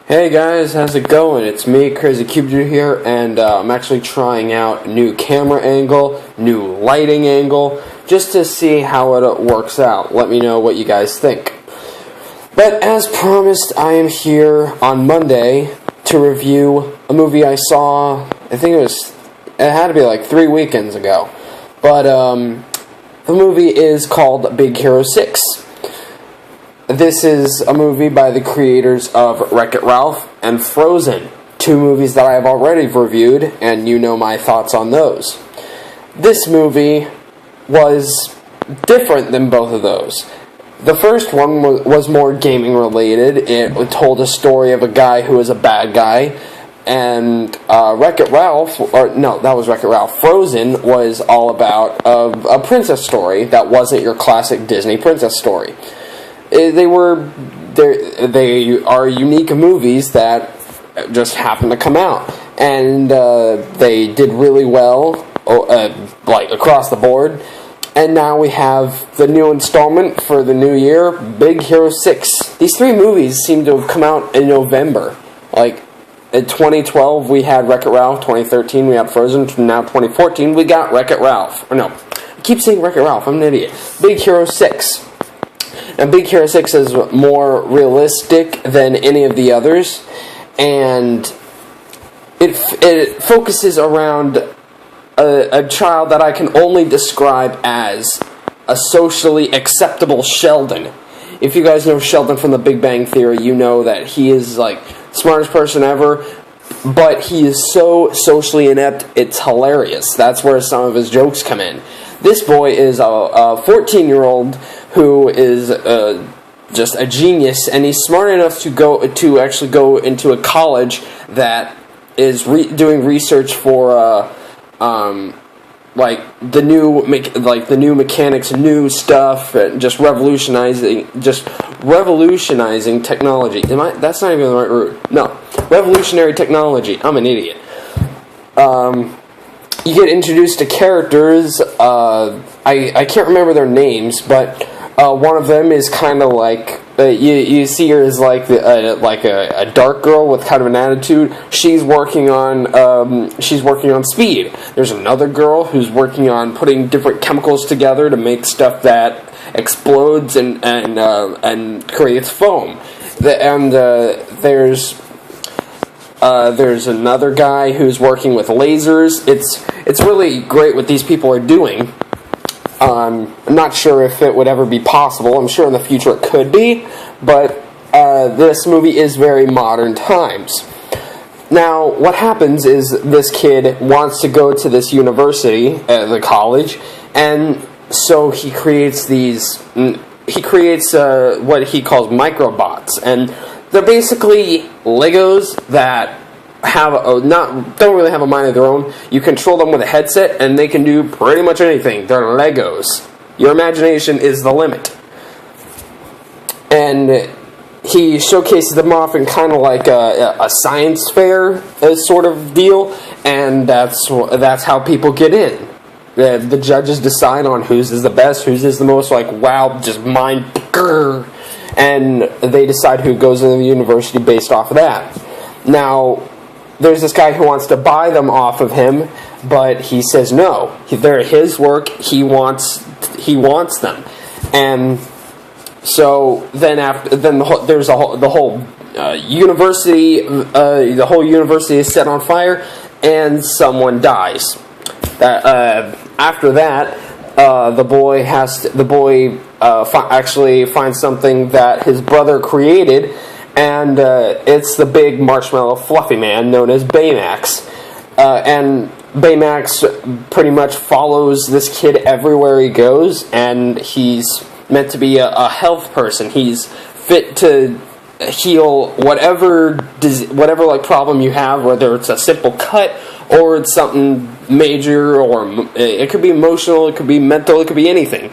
Hey guys, how's it going? It's me, Crazy Cubedo here, and I'm actually trying out a new camera angle, new lighting angle, just to see how it works out. Let me know what you guys think. But as promised, I am here on Monday to review a movie I saw, I think it had to be like 3 weekends ago. But the movie is called Big Hero 6. This is a movie by the creators of Wreck-It Ralph and Frozen, 2 movies that I have already reviewed, and you know my thoughts on those. This movie was different than both of those. The first one was more gaming related. It told a story of a guy who was a bad guy, and Wreck-It Ralph, that was Wreck-It Ralph. Frozen was all about a princess story that wasn't your classic Disney princess story. They are unique movies that just happened to come out, and they did really well, like across the board. And now we have the new installment for the new year, Big Hero 6. These 3 movies seem to have come out in November. Like in 2012 we had Wreck-It Ralph, 2013 we had Frozen, now 2014 we got Wreck-It Ralph. Or no, I keep saying Wreck-It Ralph. I'm an idiot. Big Hero 6. Now, Big Hero 6 is more realistic than any of the others, and it focuses around a child that I can only describe as a socially acceptable Sheldon. If you guys know Sheldon from The Big Bang Theory, you know that he is, like, the smartest person ever, but he is so socially inept, it's hilarious. That's where some of his jokes come in. This boy is a 14-year-old who is just a genius, and he's smart enough to actually go into a college that is doing research for like the new mechanics, new stuff, and just revolutionizing technology. That's not even the right word. No, revolutionary technology. I'm an idiot. You get introduced to characters. I can't remember their names, but one of them is kind of like you see her as like a dark girl with kind of an attitude. She's working on speed. There's another girl who's working on putting different chemicals together to make stuff that explodes and creates foam. There's another guy who's working with lasers. It's really great what these people are doing. I'm not sure if it would ever be possible. I'm sure in the future it could be, but this movie is very modern times. Now, what happens is this kid wants to go to this university, the college, and so he creates what he calls microbots, and they're basically Legos that don't really have a mind of their own. You control them with a headset, and they can do pretty much anything. They're Legos. Your imagination is the limit. And he showcases them off in kind of like a science fair sort of deal, and that's how people get in. The judges decide on whose is the best, whose is the most like wow, just mind, and they decide who goes into the university based off of that. Now, there's this guy who wants to buy them off of him, but he says no. They're his work. He wants them, and so then there's the whole university. The whole university is set on fire, and someone dies. After that, the boy actually finds something that his brother created. And it's the big marshmallow fluffy man known as Baymax. And Baymax pretty much follows this kid everywhere he goes, and he's meant to be a health person. He's fit to heal whatever like problem you have, whether it's a simple cut or it's something major, or it could be emotional, it could be mental, it could be anything.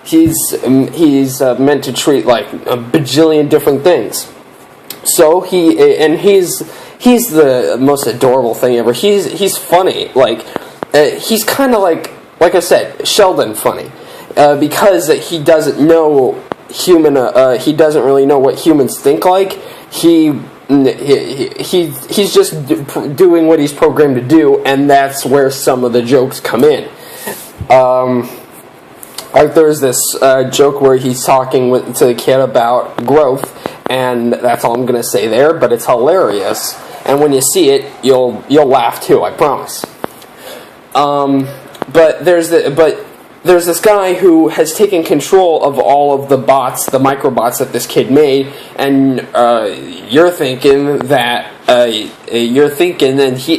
He's meant to treat like a bajillion different things. So he's the most adorable thing ever. He's funny. He's kind of like I said, Sheldon funny, because he doesn't know he doesn't really know what humans think like. He he's just doing what he's programmed to do, and that's where some of the jokes come in. Like there's this joke where he's talking to the kid about growth, and that's all I'm gonna say there. But it's hilarious, and when you see it, you'll laugh too. I promise. But there's this guy who has taken control of all of the bots, the microbots that this kid made, and you're thinking that and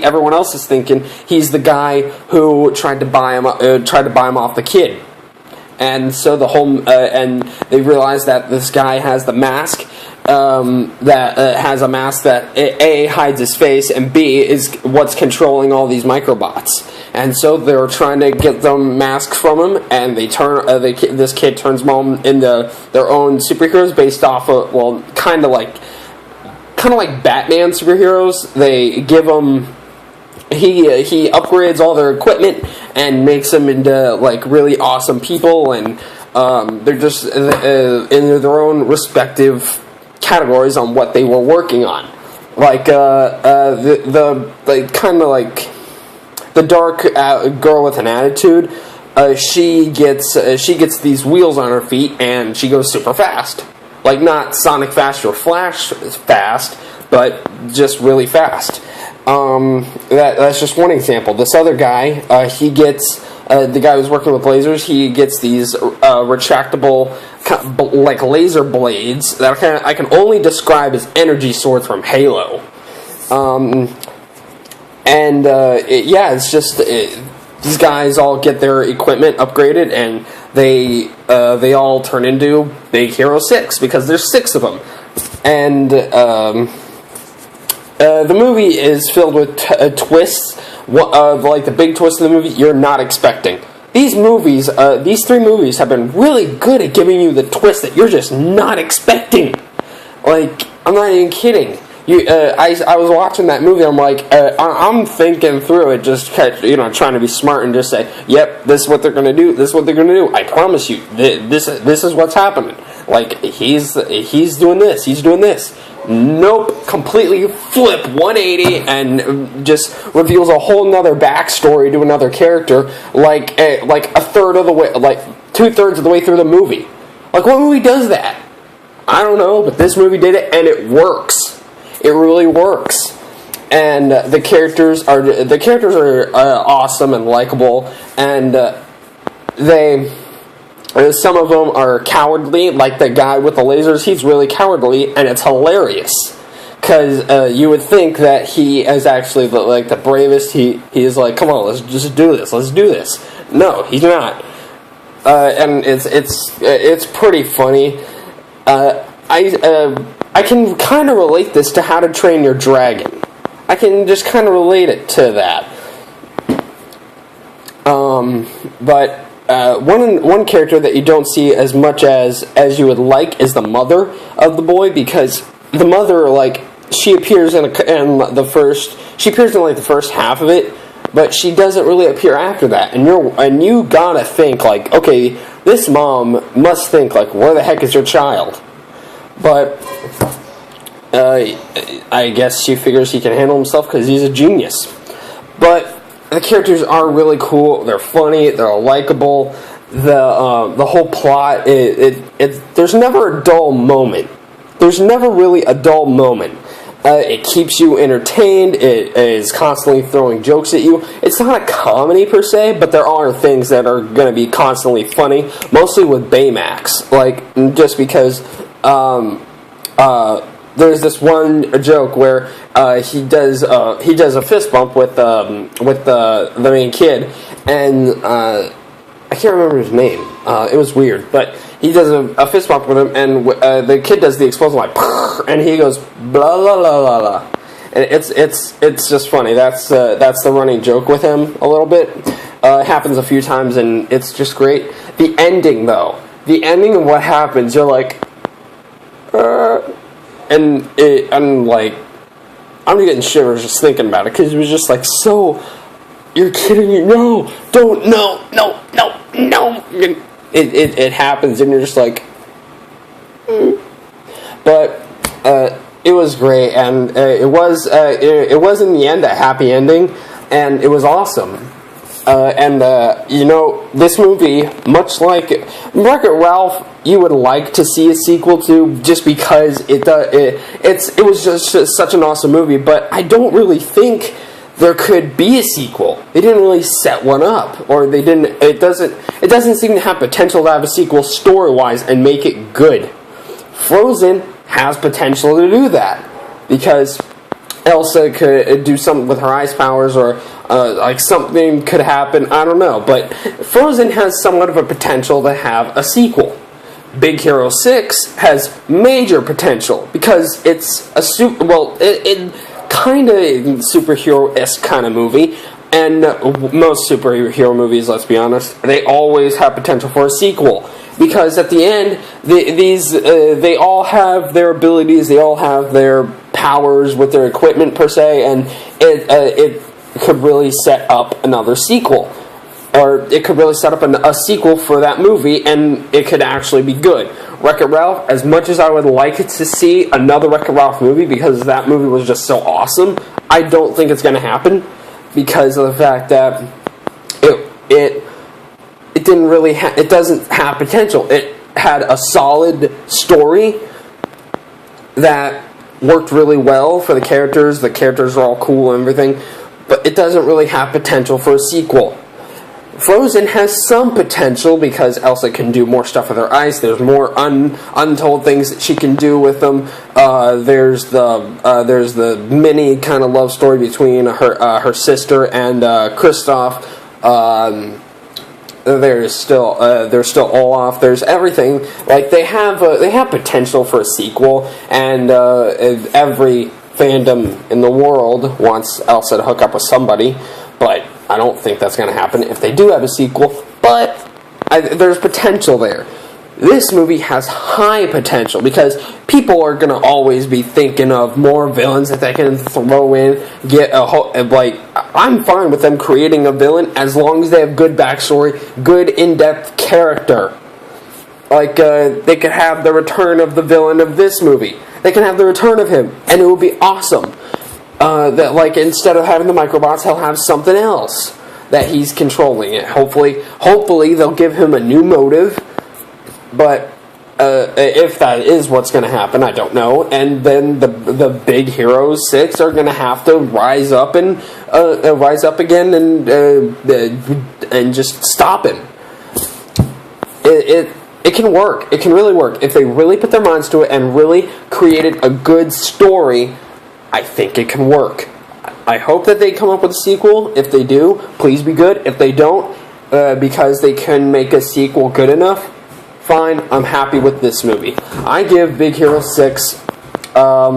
everyone else is thinking he's the guy who tried to buy him off the kid. And so and they realize that this guy has the mask has a mask that A, hides his face, and B, is what's controlling all these microbots. And so they're trying to get the mask from him, and this kid turns them all into their own superheroes based off of, well, kind of like Batman superheroes. They give them. He upgrades all their equipment and makes them into like really awesome people, and they're just in their own respective categories on what they were working on. Like the dark girl with an attitude. She gets these wheels on her feet and she goes super fast. Like not Sonic Fast or Flash fast, but just really fast. That's just one example. This other guy, he gets the guy who's working with lasers. He gets these retractable, like laser blades that I can only describe as energy swords from Halo. It's just these guys all get their equipment upgraded, and they all turn into Big Hero 6 because there's 6 of them, and. The movie is filled with twists, like the big twist of the movie you're not expecting. These 3 movies have been really good at giving you the twist that you're just not expecting. Like, I'm not even kidding. I was watching that movie, I'm like, I'm thinking through it, just trying to be smart and just say, yep, this is what they're gonna do, this is what they're gonna do, I promise you, this is what's happening. Like, he's doing this, he's doing this. Nope, completely flip 180 and just reveals a whole nother backstory to another character, like a third of the way, like 2/3 of the way through the movie. Like, what movie does that? I don't know, but this movie did it, and it works. It really works. And the characters are awesome and likable, and some of them are cowardly, like the guy with the lasers. He's really cowardly, and it's hilarious. Because you would think that he is actually the bravest. He is like, come on, let's just do this. Let's do this. No, he's not. And it's pretty funny. I can kind of relate this to How to Train Your Dragon. I can just kind of relate it to that. But one character that you don't see as much as you would like is the mother of the boy, because the mother, like, she appears in the first half of it, but she doesn't really appear after that, and you gotta think, like, okay, this mom must think, like, where the heck is your child? But I guess she figures he can handle himself because he's a genius. But the characters are really cool. They're funny. They're likable. The whole plot. There's never a dull moment. There's never really a dull moment. It keeps you entertained. It is constantly throwing jokes at you. It's not a comedy per se, but there are things that are going to be constantly funny. Mostly with Baymax, like, just because there's this one joke where he does a fist bump with the main kid, and I can't remember his name. It was weird, but he does a fist bump with him, and the kid does the explosion like, and he goes blah blah blah blah blah, and it's just funny. That's the running joke with him a little bit. It happens a few times, and it's just great. The ending, though, of what happens, you're like, I'm getting shivers just thinking about it, because it was just like, so, you're kidding me? No, don't, no. It happens, and you're just like, But it was great, and it was in the end a happy ending, and it was awesome. You know, this movie, much like Wreck-It Ralph, you would like to see a sequel to, just because it was just such an awesome movie. But I don't really think there could be a sequel. They didn't really set one up, or they didn't. It doesn't seem to have potential to have a sequel story-wise and make it good. Frozen has potential to do that, because Elsa could do something with her ice powers, or like something could happen. I don't know, but Frozen has somewhat of a potential to have a sequel. Big Hero 6 has major potential because it's a it kind of superhero-esque kind of movie, and most superhero movies, let's be honest, they always have potential for a sequel. Because at the end, they all have their abilities, they all have their powers with their equipment per se, and it could really set up another sequel, or it could really set up a sequel for that movie, and it could actually be good. Wreck-It Ralph, as much as I would like it to see another Wreck-It Ralph movie because that movie was just so awesome, I don't think it's going to happen because of the fact that it didn't really it doesn't have potential. It had a solid story that worked really well for the characters. The characters are all cool and everything, but it doesn't really have potential for a sequel. Frozen has some potential because Elsa can do more stuff with her ice. There's more untold things that she can do with them. There's the mini kind of love story between her sister and Kristoff. There's still Olaf. There's everything. Like they have potential for a sequel, and every fandom in the world wants Elsa to hook up with somebody, but I don't think that's going to happen if they do have a sequel. But there's potential there. This movie has high potential because people are going to always be thinking of more villains that they can throw in. I'm fine with them creating a villain as long as they have good backstory, good in-depth character. Like, they could have the return of the villain of this movie. They can have the return of him, and it will be awesome. That, like, instead of having the Microbots, he'll have something else that he's controlling it. Hopefully they'll give him a new motive. But if that is what's going to happen, I don't know. And then the Big Hero 6 are going to have to rise up again and just stop him. It can work. It can really work if they really put their minds to it and really created a good story. I think it can work. I hope that they come up with a sequel. If they do, please be good. If they don't, because they can make a sequel good enough, fine, I'm happy with this movie. I give Big Hero 6 a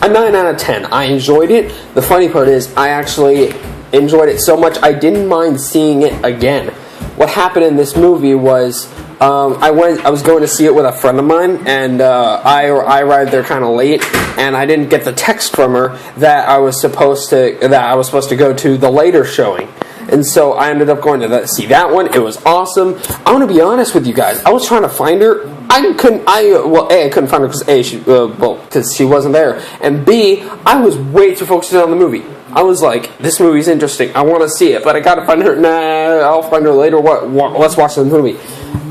9 out of 10. I enjoyed it. The funny part is, I actually enjoyed it so much, I didn't mind seeing it again. What happened in this movie was, I was going to see it with a friend of mine, and I arrived there kind of late, and I didn't get the text from her that I was supposed to go to the later showing. And so I ended up going to see that one. It was awesome. I want to be honest with you guys. I was trying to find her. I couldn't find her because she wasn't there. And B, I was way too focused on the movie. I was like, this movie's interesting. I want to see it, but I got to find her. Nah, I'll find her later. Let's watch the movie.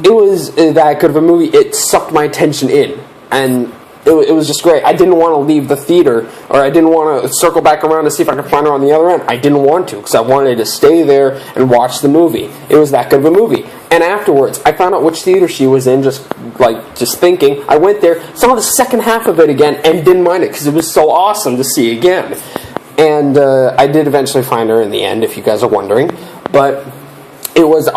It was that good of a movie. It sucked my attention in, and it was just great. I didn't want to leave the theater, or I didn't want to circle back around to see if I could find her on the other end. I didn't want to, because I wanted to stay there and watch the movie. It was that good of a movie. And afterwards, I found out which theater she was in, just thinking. I went there, saw the second half of it again, and didn't mind it, because it was so awesome to see again. And I did eventually find her in the end, if you guys are wondering. But it was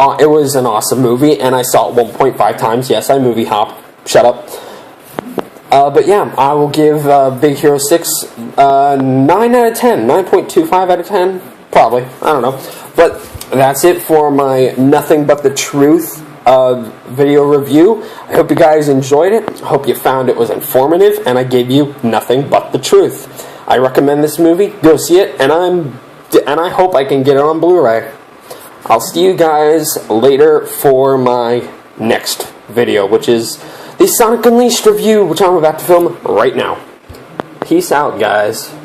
an awesome movie, and I saw it 1.5 times. Yes, I movie hop. Shut up. But yeah, I will give Big Hero 6 9 out of 10. 9.25 out of 10? Probably. I don't know. But that's it for my Nothing But the Truth video review. I hope you guys enjoyed it. I hope you found it was informative, and I gave you nothing but the truth. I recommend this movie. Go see it, and I hope I can get it on Blu-ray. I'll see you guys later for my next video, which is the Sonic Unleashed review, which I'm about to film right now. Peace out, guys.